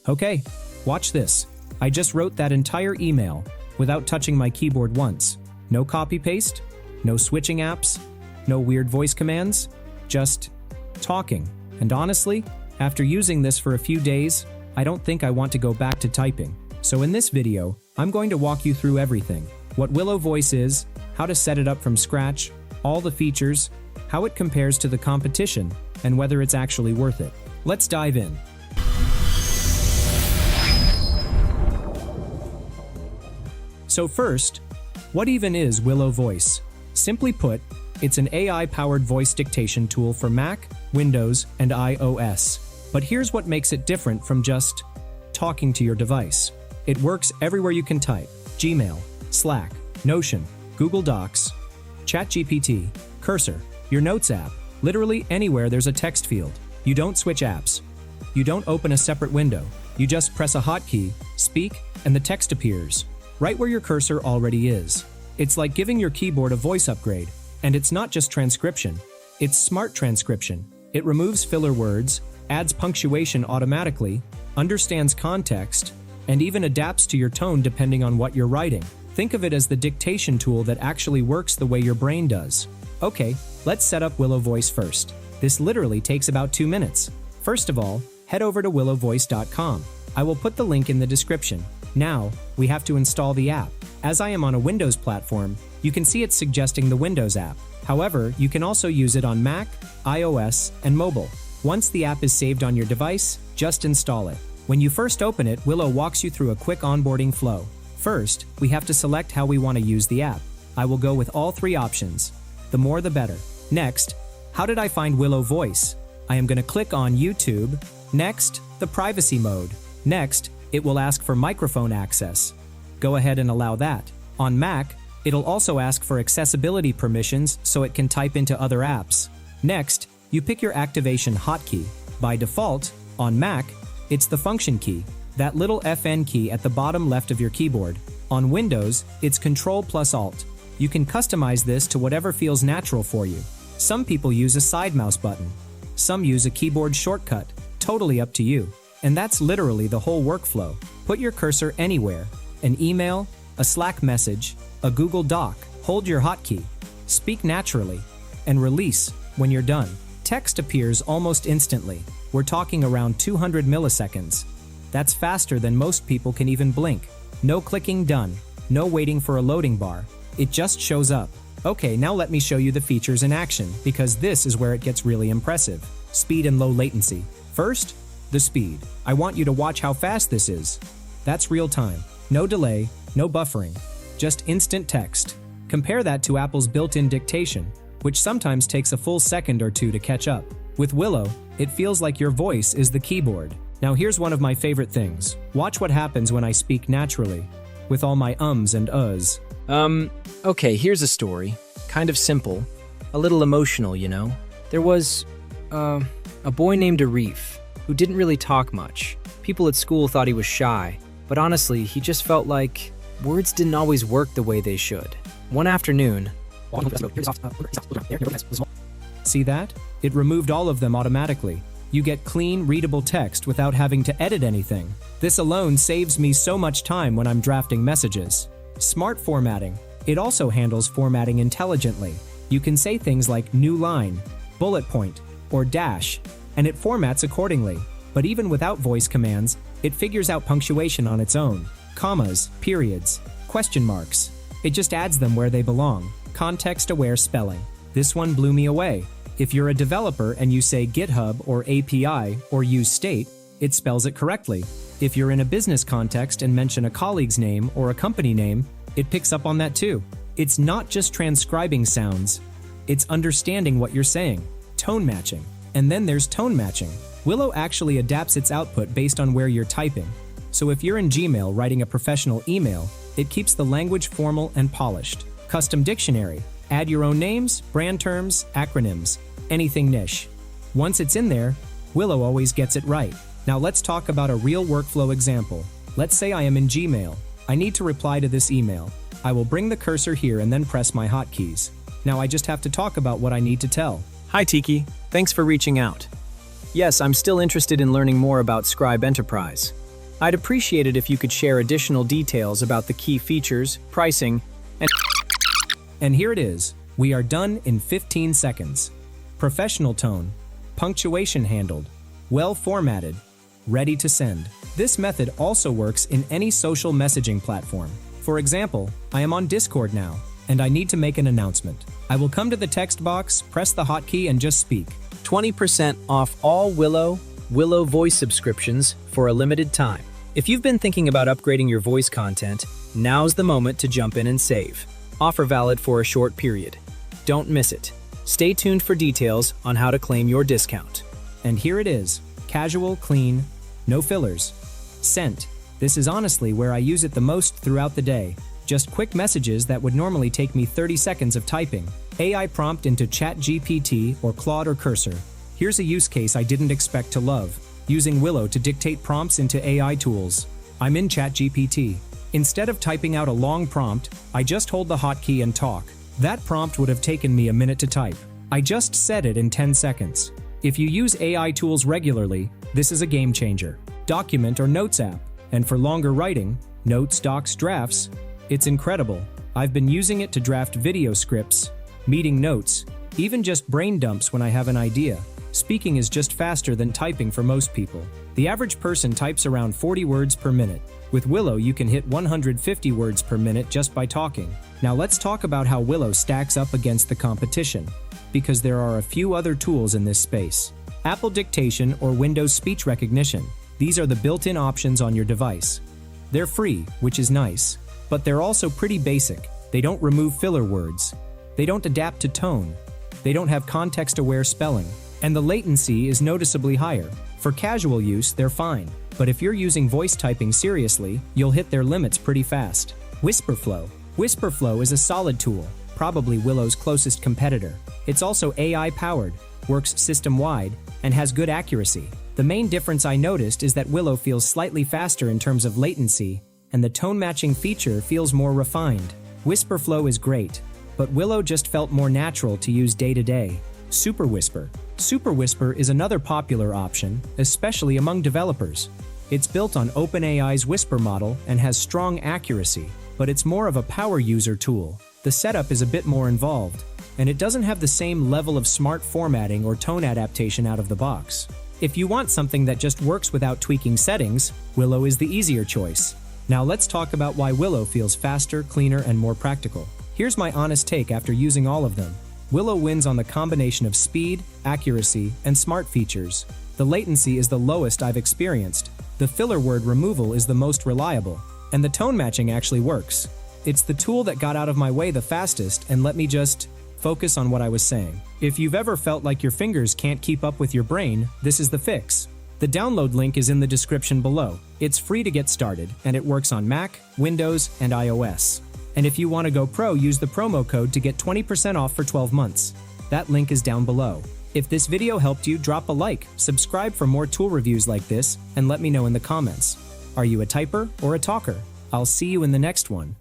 Okay, watch this. I just wrote that entire email without touching my keyboard once. No copy-paste, no switching apps, no weird voice commands, just talking. And honestly, after using this for a few days, I don't think I want to go back to typing. So in this video, I'm going to walk you through everything. What Willow Voice is, how to set it up from scratch, all the features, how it compares to the competition, and whether it's actually worth it. Let's dive in. So first, what even is Willow Voice? Simply put, it's an AI-powered voice dictation tool for Mac, Windows, and iOS. But here's what makes it different from just talking to your device. It works everywhere you can type: Gmail, Slack, Notion, Google Docs, ChatGPT, Cursor, your Notes app, literally anywhere there's a text field. You don't switch apps. You don't open a separate window. You just press a hotkey, speak, and the text appears, right where your cursor already is. It's like giving your keyboard a voice upgrade. And it's not just transcription, it's smart transcription. It removes filler words, adds punctuation automatically, understands context, and even adapts to your tone depending on what you're writing. Think of it as the dictation tool that actually works the way your brain does. Okay, let's set up Willow Voice first. This literally takes about 2 minutes. First of all, head over to willowvoice.com. I will put the link in the description. Now, we have to install the app. As I am on a Windows platform, you can see it's suggesting the Windows app. However, you can also use it on Mac, iOS, and mobile. Once the app is saved on your device, just install it. When you first open it, Willow walks you through a quick onboarding flow. First, we have to select how we want to use the app. I will go with all 3 options. The more the better. Next, how did I find Willow Voice? I am going to click on YouTube. Next, the privacy mode. Next, it will ask for microphone access. Go ahead and allow that. On Mac, it'll also ask for accessibility permissions so it can type into other apps. Next, you pick your activation hotkey. By default, on Mac, it's the function key, that little FN key at the bottom left of your keyboard. On Windows, it's Ctrl+Alt. You can customize this to whatever feels natural for you. Some people use a side mouse button. Some use a keyboard shortcut. Totally up to you. And that's literally the whole workflow. Put your cursor anywhere. An email, a Slack message, a Google Doc. Hold your hotkey. Speak naturally. And release when you're done. Text appears almost instantly. We're talking around 200 milliseconds. That's faster than most people can even blink. No clicking done. No waiting for a loading bar. It just shows up. Okay, now let me show you the features in action, because this is where it gets really impressive. Speed and low latency. First, the speed. I want you to watch how fast this is. That's real time. No delay, no buffering. Just instant text. Compare that to Apple's built-in dictation, which sometimes takes a full second or 2 to catch up. With Willow, it feels like your voice is the keyboard. Now here's one of my favorite things. Watch what happens when I speak naturally, with all my ums and uhs. Okay, here's a story. Kind of simple. A little emotional, you know? There was, a boy named Arif, who didn't really talk much. People at school thought he was shy, but honestly, he just felt like words didn't always work the way they should. One afternoon... See that? It removed all of them automatically. You get clean, readable text without having to edit anything. This alone saves me so much time when I'm drafting messages. Smart formatting. It also handles formatting intelligently. You can say things like new line, bullet point, or dash, and it formats accordingly. But even without voice commands, it figures out punctuation on its own. Commas, periods, question marks. It just adds them where they belong. Context-aware spelling. This one blew me away. If you're a developer and you say GitHub or API or use state, it spells it correctly. If you're in a business context and mention a colleague's name or a company name, it picks up on that too. It's not just transcribing sounds, it's understanding what you're saying. Tone matching. And then there's tone matching. Willow actually adapts its output based on where you're typing. So if you're in Gmail writing a professional email, it keeps the language formal and polished. Custom dictionary. Add your own names, brand terms, acronyms, anything niche. Once it's in there, Willow always gets it right. Now let's talk about a real workflow example. Let's say I am in Gmail. I need to reply to this email. I will bring the cursor here and then press my hotkeys. Now I just have to talk about what I need to tell. Hi Tiki, thanks for reaching out. Yes, I'm still interested in learning more about Scribe Enterprise. I'd appreciate it if you could share additional details about the key features, pricing, And here it is. We are done in 15 seconds. Professional tone, punctuation handled, well formatted, ready to send. This method also works in any social messaging platform. For example, I am on Discord now, and I need to make an announcement. I will come to the text box, press the hotkey, and just speak. 20% off all Willow Voice subscriptions for a limited time. If you've been thinking about upgrading your voice content, now's the moment to jump in and save. Offer valid for a short period. Don't miss it. Stay tuned for details on how to claim your discount. And here it is. Casual, clean, no fillers. Sent. This is honestly where I use it the most throughout the day. Just quick messages that would normally take me 30 seconds of typing. AI prompt into ChatGPT or Claude or Cursor. Here's a use case I didn't expect to love. Using Willow to dictate prompts into AI tools. I'm in ChatGPT. Instead of typing out a long prompt, I just hold the hotkey and talk. That prompt would have taken me a minute to type. I just said it in 10 seconds. If you use AI tools regularly, this is a game changer. Document or Notes app. And for longer writing, notes, docs, drafts, it's incredible. I've been using it to draft video scripts, meeting notes, even just brain dumps when I have an idea. Speaking is just faster than typing for most people. The average person types around 40 words per minute. With Willow, you can hit 150 words per minute just by talking. Now let's talk about how Willow stacks up against the competition, because there are a few other tools in this space. Apple Dictation or Windows Speech Recognition. These are the built-in options on your device. They're free, which is nice, but they're also pretty basic. They don't remove filler words. They don't adapt to tone. They don't have context-aware spelling. And the latency is noticeably higher. For casual use, they're fine. But if you're using voice typing seriously, you'll hit their limits pretty fast. Wispr Flow. Wispr Flow is a solid tool, probably Willow's closest competitor. It's also AI-powered, works system-wide, and has good accuracy. The main difference I noticed is that Willow feels slightly faster in terms of latency, and the tone-matching feature feels more refined. Wispr Flow is great, but Willow just felt more natural to use day-to-day. Superwhisper. Superwhisper is another popular option, especially among developers. It's built on OpenAI's Whisper model and has strong accuracy, but it's more of a power user tool. The setup is a bit more involved, and it doesn't have the same level of smart formatting or tone adaptation out of the box. If you want something that just works without tweaking settings, Willow is the easier choice. Now let's talk about why Willow feels faster, cleaner, and more practical. Here's my honest take after using all of them. Willow wins on the combination of speed, accuracy, and smart features. The latency is the lowest I've experienced. The filler word removal is the most reliable. And the tone matching actually works. It's the tool that got out of my way the fastest and let me just focus on what I was saying. If you've ever felt like your fingers can't keep up with your brain, this is the fix. The download link is in the description below. It's free to get started, and it works on Mac, Windows, and iOS. And if you want to go pro, use the promo code to get 20% off for 12 months. That link is down below. If this video helped you, drop a like, subscribe for more tool reviews like this, and let me know in the comments. Are you a typer or a talker? I'll see you in the next one.